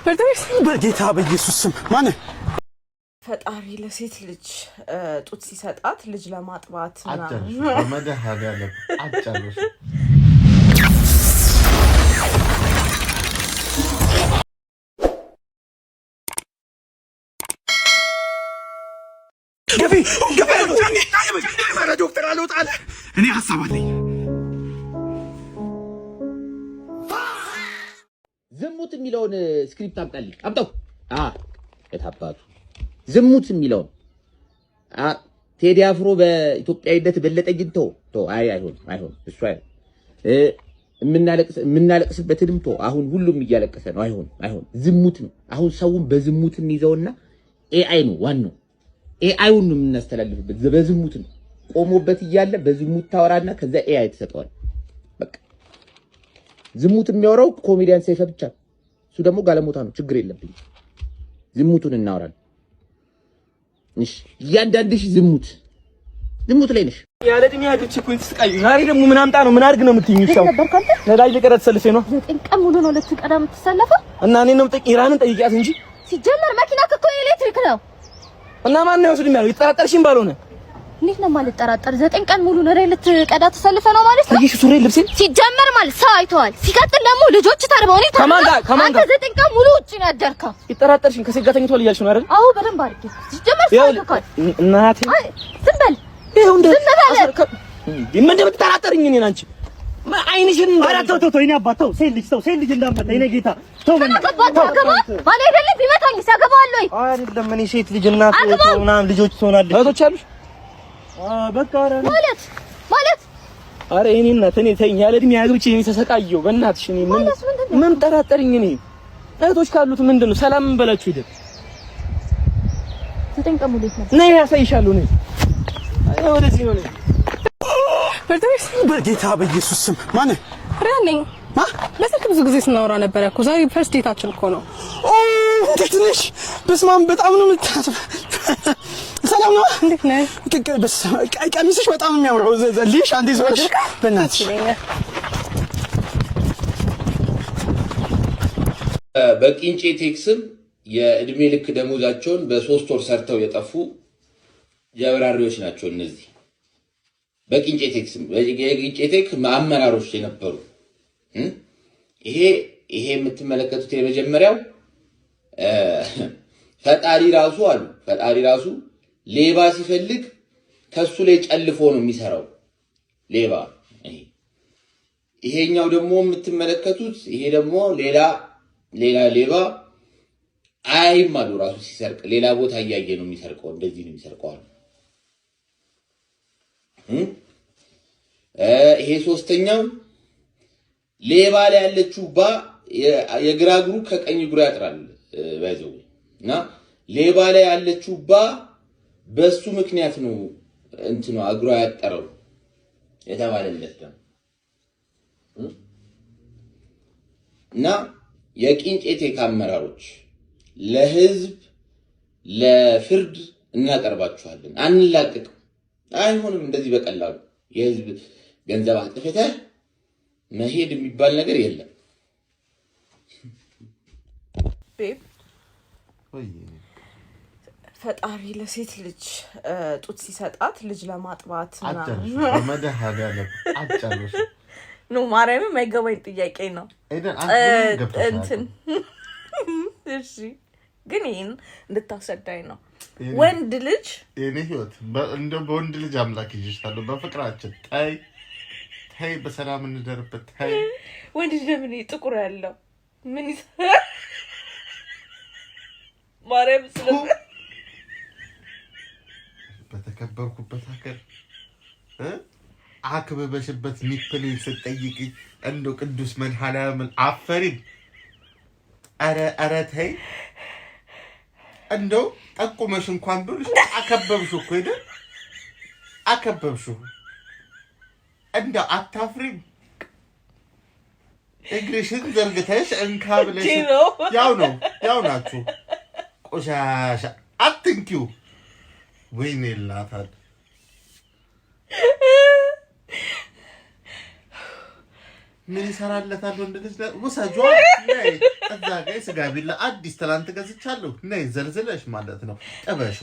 በጌታ በኢየሱስ ስም ማን ፈጣሪ ለሴት ልጅ ጡት ሲሰጣት ልጅ ለማጥባት አጨርሽ በመድኃኒዓለም አጨርሽ ገቢ ዶክተር አልወጣለ እኔ ሐሳብ አለኝ ዝሙት የሚለውን ስክሪፕት አምጣልኝ አምጣው የታባቱ ዝሙት የሚለውን ቴዲ አፍሮ በኢትዮጵያዊነት በለጠኝ ቶ አይሆን እሱ የምናለቅስበትንም ቶ አሁን ሁሉም እያለቀሰ ነው አይሆን ዝሙት ነው አሁን ሰውን በዝሙት እንይዘውና ኤአይ ነው ዋናው ኤአይውን ነው የምናስተላልፍበት በዝሙት ነው ቆሞበት ይያለ በዝሙት ታወራና ከዛ ኤአይ ተሰጠዋል በቃ ዝሙት የሚያወራው ኮሜዲያን ሰይፈ ብቻ እሱ ደግሞ ጋለሞታ ነው ችግር የለብኝ ዝሙቱን እናወራለን እሺ ያንዳንድሽ ዝሙት ላይ ነሽ ያለ ድም ያድች እኮ ትስቃይ ዛሬ ደግሞ ምን አምጣ ነው ምን አድርግ ነው የምትይኝሻው ነዳጅ ለቀረ ተሰልፌ ነው 9 ቀን ሙሉ ነው ለትቀዳ የምትሰለፈው እና እኔ ነው ኢራንን ጠይቂያት እንጂ ሲጀመር መኪና እኮ ኤሌክትሪክ ነው እና ማን ነው ወስድም ያለው ይጠራጠርሽም ባልሆነ እንዴት ነው ማለት ጠራጠር 9 ቀን ሙሉ ነው ልትቀዳ ተሰልፈ ነው ማለት ነው ይሽ ሱሪ ልብሴን ሲጀመር ማለት ሰው አይተዋል ሲቀጥል ደግሞ ልጆች ታርበው ነው ከማን ጋር 9 ቀን ሙሉ ውጪ ነው ያደርከው ይጠራጠርሽም ከሴት ጋር ተኝቷል እያልሽ ነው አይደል አዎ በደንብ አድርጌ ሲጀመር ሰው አይተዋል እናቴ ዝም በል ይሄው ምን እንደምትጠራጠርኝ እኔን አንቺ አይንሽን ተው እኔ አባተው ሴት ልጅ እንዳመጣ እኔ ጌታ ተው ማን አይደለም ቢመታኝ ሲያገባው ወይ አይደለም እኔ ሴት ልጅ እናት ምናምን ልጆች ትሆናለች እህቶች አሉሽ በቃ ማለት አረ እኔ እናት እኔ ተይኝ ያለ እድሜ ያግብቼ እኔ ተሰቃየው በእናትሽ እኔ ምን ጠራጠርኝ እኔ እህቶች ካሉት ምንድነው ሰላም እንበላችሁ ሂደት 9 ቀን ሙሉ ነው ነይ ያሳይሻለሁ ነይ ወደዚህ ነው በጌታ በኢየሱስ ስም ማን ረነኝ ለስልክ ብዙ ጊዜ ስናወራ ነበር እኮ ዛሬ ፈርስት ዴታችን እኮ ነው እንዴት ነሽ በስማም በጣም ነው የምታስብ ሰላም ነው እንዴት ነህ ቀሚስሽ በጣም የሚያምረው ዘልሽ አንዴ ዘወች በእናትሽ በቂንጬ ቴክስም የእድሜ ልክ ደሞዛቸውን በ3 ወር ሰርተው የጠፉ ጀብራሪዎች ናቸው እነዚህ በቂንጬ ቴክ አመራሮች የነበሩ ይሄ የምትመለከቱት የመጀመሪያው ፈጣሪ ራሱ ሌባ ሲፈልግ ከሱ ላይ ጨልፎ ነው የሚሰራው ሌባ ይሄኛው ደግሞ የምትመለከቱት ይሄ ደግሞ ሌላ ሌባ አይማሉ ራሱ ሲሰርቅ ሌላ ቦታ እያየ ነው የሚሰርቀው እንደዚህ ነው የሚሰርቀው ይሄ ሶስተኛው ሌባ ላይ ያለችው የግራ እግሩ ከቀኝ እግሩ ያጥራል ባይዘው እና ሌባ ላይ ያለችው በሱ ምክንያት ነው እንትኑ እግሩ ያጠረው የተባለለት ነው እና የቂንጬ ቴክ አመራሮች ለህዝብ ለፍርድ እናቀርባችኋለን አንላቀቅ አይሆንም እንደዚህ በቀላሉ የህዝብ ገንዘብ አጥፍተህ መሄድ የሚባል ነገር የለም ፈጣሪ ለሴት ልጅ ጡት ሲሰጣት ልጅ ለማጥባት አጨርሽ በመድኃኒዓለም አጨርሽ ነው ማርያም የማይገባኝ ጥያቄ ነው እንትን እሺ ግን ይሄን እንድታሰዳኝ ነው ወንድ ልጅ የኔ ህይወት እንደ በወንድ ልጅ አምላክ ይጅታሉ በፍቅራችን ታይ በሰላም እንደርበት ታይ ወንድ ልጅ ለምን ጥቁር ያለው ምን ማርያም ስለ በተከበርኩበት ሀገር አክበበሽበት ኒፕልን ስትጠይቂ እንዶ ቅዱስ መድኃኒዓለም አፈሪም አረ ታይ እንደው ጠቁመሽ እንኳን ብልሽ አከበብሽው እኮ ሄደ አከበብሽው እንደው አታፍሪም እግርሽን ዘርግተሽ እንካ ብለሽ ያው ናችሁ ቆሻሻ አትንኪው ወይኔ ላታል ምን ይሰራለታል ወንድ ልጅ ወሳጇ ነይ እዛ ጋር ስጋ ቢላ አዲስ ትላንት ገዝቻለሁ ነይ ዘልዘለሽ ማለት ነው ጠበሹ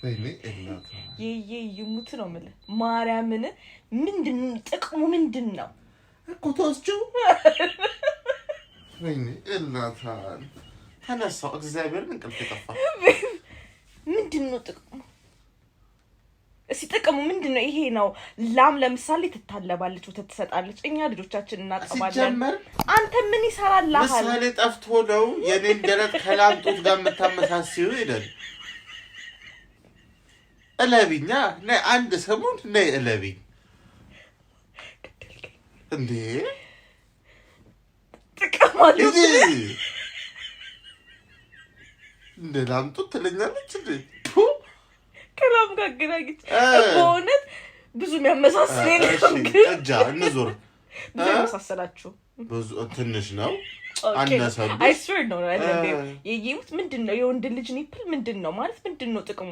ወይኔ እናት ይሙት ነው ማለት ማርያምን ምንድን ጥቅሙ ምንድነው እኮ ተወስጂው ወይኔ እናት ተነሳው እግዚአብሔር እንቅልፍ ይጠፋ ምንድነው ጥቅሙ እሺ ጥቅሙ ምንድነው ይሄ ነው ላም ለምሳሌ ትታለባለች ወተት ትሰጣለች እኛ ልጆቻችን እናጠባለን አንተ ምን ይሰራልሃል ምሳሌ ጠፍቶ ነው የኔን ደረት ከላምጡት ጋር መታመሳሲው ይላል እለቢኛ ነይ አንድ ሰሞን ነይ እለቢ እንዴ ጥቅም አለው እንደ ላምጡት ትለኛለች እንዴ ከላም ጋር ገናግት በእውነት ብዙ የሚያመሳስል እጃ እንዞር ብዙ ያመሳሰላችሁ ብዙ ትንሽ ነው አናሳብ አይ ስዌር ነው አይደለም የይሙት ምንድነው የወንድ ልጅ ኒፕል ምንድነው ማለት ምንድነው ጥቅሙ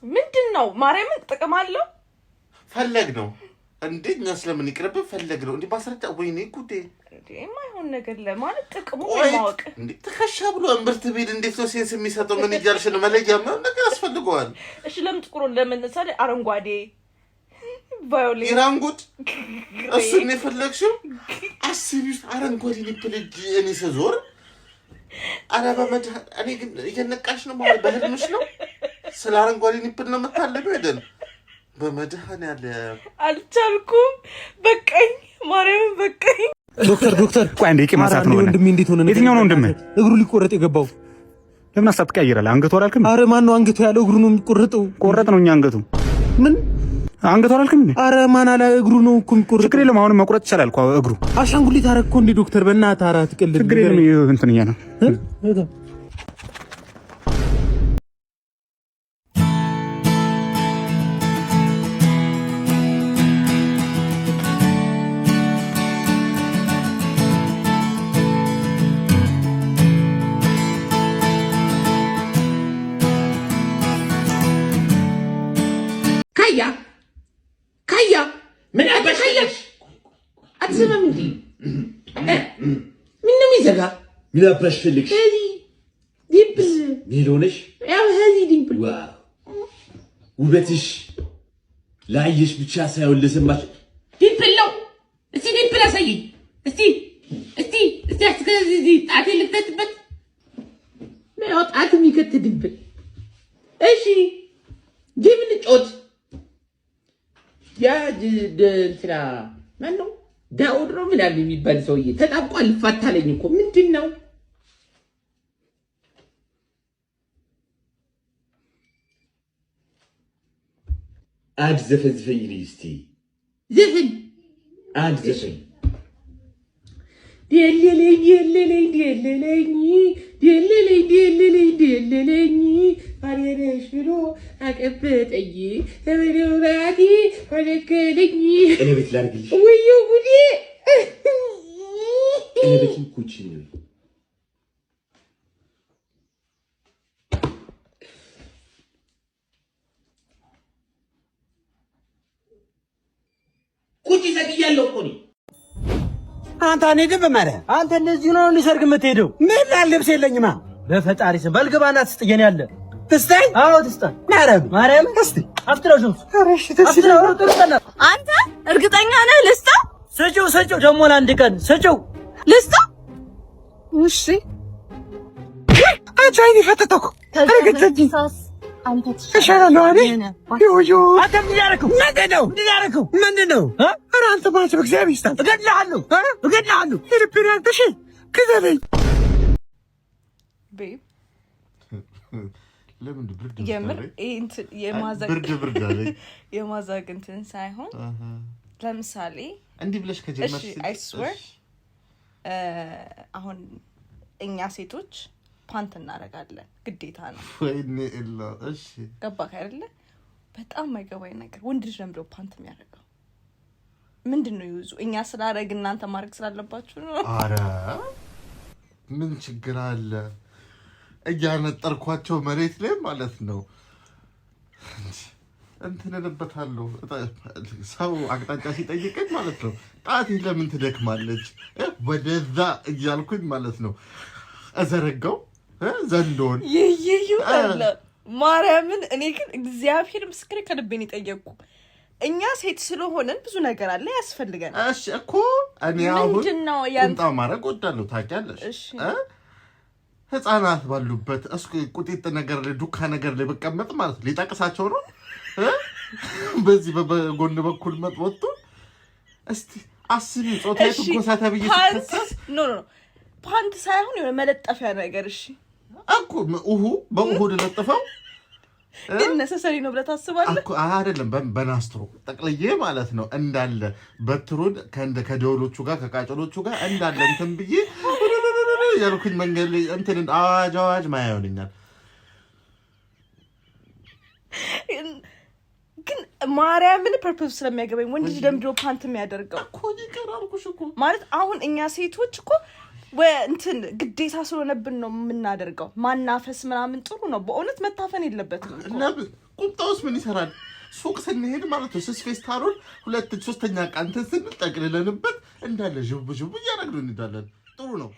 ምንድነው ማርያምን ጥቅም አለው ፈለግ ነው እንዴኛ ስለምን ይቅርብ ፈለግ ነው እንዴ ባስረዳ ወይኔ ጉዴ እንዴ ማይሆን ነገር ለማለት ጥቅሙ ማወቅ እንዴ ተከሻ ብሎ እንብርት ቢል እንዴት ነው ሴንስ የሚሰጠው ምን ይያልሽ ነው መለያ ምን ነገር ያስፈልገዋል እሺ ለምን ጥቁሩን ለምን ሳለ አረንጓዴ ቫዮሌት ይራንጉድ እሱ ነው የፈለግሽው አስቢስ አረንጓዴ ሊፕልጅ እኔ ሰዞር አረባ መድ እኔ ግን እየነቃሽ ነው ማለት በህልምሽ ነው ስለ አረንጓዴ ሊፕል ነው የምታለበው አይደል በመድሃን ያለ አልቻልኩም በቀኝ ማርያም በቀኝ ዶክተር ቆይ አንዴ ማሳት ነው ወንድሜ እንዴት ሆነ የትኛው ነው ወንድሜ እግሩ ሊቆረጥ የገባው ለምን አሳብ ትቀይራለህ አንገቱ አላልክም አረ ማን ነው አንገቱ ያለው እግሩ ነው የሚቆረጠው ቆረጥ ነው እኛ አንገቱ ምን አንገቱ አላልክም አረ ማን አላ እግሩ ነው እኮ የሚቆረጠው ችግር የለም አሁን መቁረጥ ይችላል እኮ እግሩ አሻንጉሊት አረኮ እንዴ ዶክተር በእናትህ አራት ቀልድ ችግር የለም እንትን እያ ነው ካያ ምን አባሽልሽ አትሰማም እንዴ ምን ነው የሚዘጋ ምን አባሽልሽ ዲምፕል ቢሎንሽ ያው ሄዚ ዲምፕል ዋው ውበትሽ ላይሽ ብቻ ሳይሆን ለሰማሽ ዲምፕል ነው እስቲ ዲምፕል አሳይኝ እስቲ አስከዚህ ጣቴ ልከትበት ነው ጣት የሚከት ዲምፕል እሺ ጅብን ጮት ያ እንትና ማን ነው ዳውድ ነው ምናምን የሚባል ሰውዬ ተጣብቋል ፈታለኝ እኮ ምንድነው አድ ዘፈዝፈኝ እስቲ ዘፈን አድ ዘፈን ዲለለኝ አሬሽ ብሎ አቀበጠኝ ተበደውራቲ ወደከለኝ ቀለበት ላርግልሽ ወዮ ጉዴ ቀለበትን ኩቺ ነው ኩቺ ዘግያለሁ እኮ ነው አንተ እኔ ደም ማረ አንተ እንደዚህ ነው ሊሰርግ የምትሄደው ምን ልብስ የለኝማ በፈጣሪ ስም በልግባና ትስጥየኝ ያለ ትስጠኝ አዎ ትስጠኝ ማርያም እስቲ አፍጥረው አረሽ ተስለው አንተ እርግጠኛ ነህ ልስጣ ስጪው ደሞ ለአንድ ቀን ስጪው ልስጣ እሺ አቻይኒ ፈተተኩ አረገጨኝ አንተ ተሻለው አይደል ዮዮ አተም ያረከው ምንድነው ኧረ አንተ ማለት በእግዚአብሔር ይስጣ እገድልሃለሁ ኢትዮጵያን ተሽ ከዘለኝ ቤብ ለምን ብርድ የምር እንትን የማዛግ ብርድ አለኝ የማዛግ እንትን ሳይሆን ለምሳሌ እንዲህ ብለሽ ከጀመርሽ እሺ አይ ስዌር አሁን እኛ ሴቶች ፓንት እናደርጋለን ግዴታ ነው ወይኔ ኢላ እሺ ገባክ አይደለ በጣም የማይገባኝ ነገር ወንድ ልጅ ለምዶ ፓንት የሚያደርገው ምንድነው ይዙ እኛ ስላደረግ እናንተ ማድረግ ስላለባችሁ ነው አረ ምን ችግር አለ እያነጠርኳቸው መሬት ላይ ማለት ነው እንትንልበታለሁ ሰው አቅጣጫ ሲጠይቀኝ ማለት ነው ጣቴ ለምን ትደክማለች ወደዛ እያልኩኝ ማለት ነው እዘረጋው ዘንዶን ይይዩላ ማርያምን እኔ ግን እግዚአብሔር ምስክሬ ከልቤን ይጠየቁ እኛ ሴት ስለሆነን ብዙ ነገር አለ ያስፈልገን እሺ እኮ እኔ አሁን ቁምጣ ማድረግ ወዳለሁ ታውቂያለሽ ህፃናት ባሉበት እስኪ ቁጢጥ ነገር ላይ ዱካ ነገር ላይ በቀመጥ ማለት ሊጠቅሳቸው ነው በዚህ በጎን በኩል መጥወጡ እስቲ አስቢ ጾታዬ ትጎሳ ተብዬ ተከሰስ ኖ ፓንት ሳይሆን የሆነ መለጠፊያ ነገር እሺ እኮ በኡሁ ለጥፈው ግን ነሰሰሪ ነው ብለህ ታስባለህ እኮ አይደለም በናስትሮ ጠቅልዬ ማለት ነው እንዳለ በትሩን ከደወሎቹ ጋር ከቃጨሎቹ ጋር እንዳለ እንትን ብዬ ያልኩኝ መንገድ ላይ እንትን አዋጅ ማያውልኛል ግን ማርያምን ፐርፐዝ ስለሚያገበኝ ወንድ ልጅ ደምድሮ ፓንት የሚያደርገው እኮ ይቀራልኩሽ እኮ ማለት አሁን እኛ ሴቶች እኮ እንትን ግዴታ ስለሆነብን ነው የምናደርገው ማናፈስ ምናምን ጥሩ ነው በእውነት መታፈን የለበትም ለምን ቁምጣውስ ምን ይሰራል ሱቅ ስንሄድ ማለት ነው ስስ ፌስታሉን 2-3ኛ ቀን እንትን ስንጠቅልለንበት እንዳለ ጅብ እያደረግን እንዳለን ጥሩ ነው